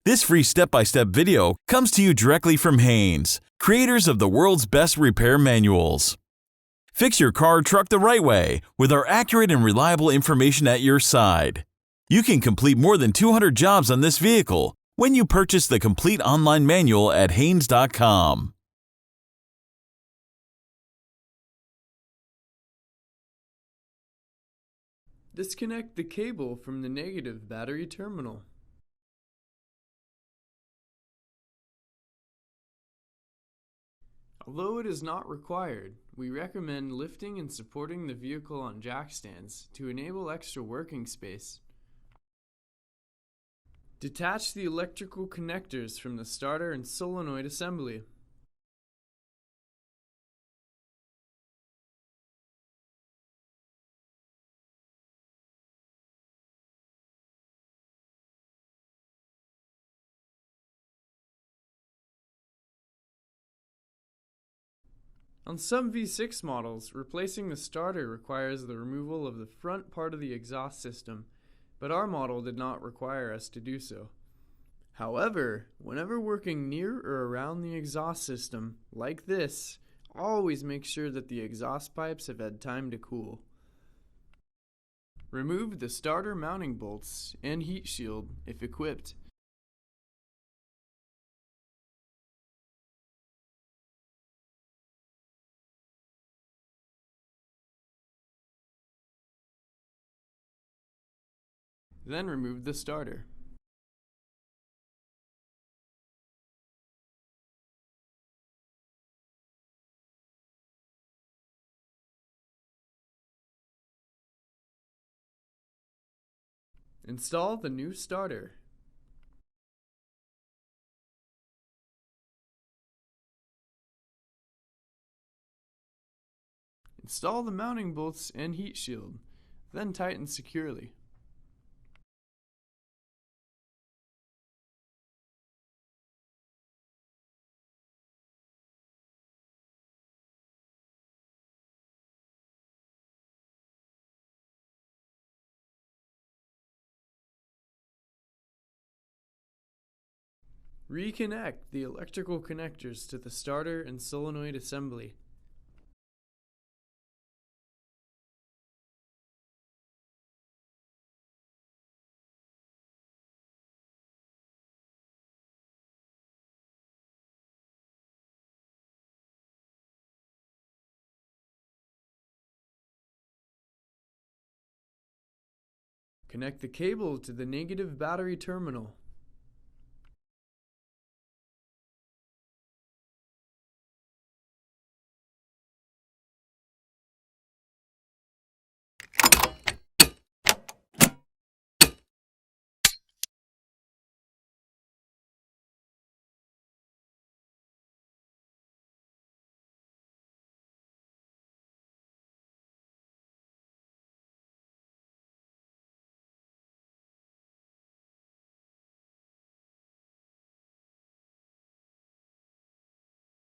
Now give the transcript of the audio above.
This free step-by-step video comes to you directly from Haynes, creators of the world's best repair manuals. Fix your car or truck the right way with our accurate and reliable information at your side. You can complete more than 200 jobs on this vehicle when you purchase the complete online manual at Haynes.com. Disconnect the cable from the negative battery terminal. Although it is not required, we recommend lifting and supporting the vehicle on jack stands to enable extra working space. Detach the electrical connectors from the starter and solenoid assembly. On some V6 models, replacing the starter requires the removal of the front part of the exhaust system, but our model did not require us to do so. However, whenever working near or around the exhaust system, like this, always make sure that the exhaust pipes have had time to cool. Remove the starter mounting bolts and heat shield if equipped. Then remove the starter. Install the new starter. Install the mounting bolts and heat shield, then tighten securely. Reconnect the electrical connectors to the starter and solenoid assembly. Connect the cable to the negative battery terminal.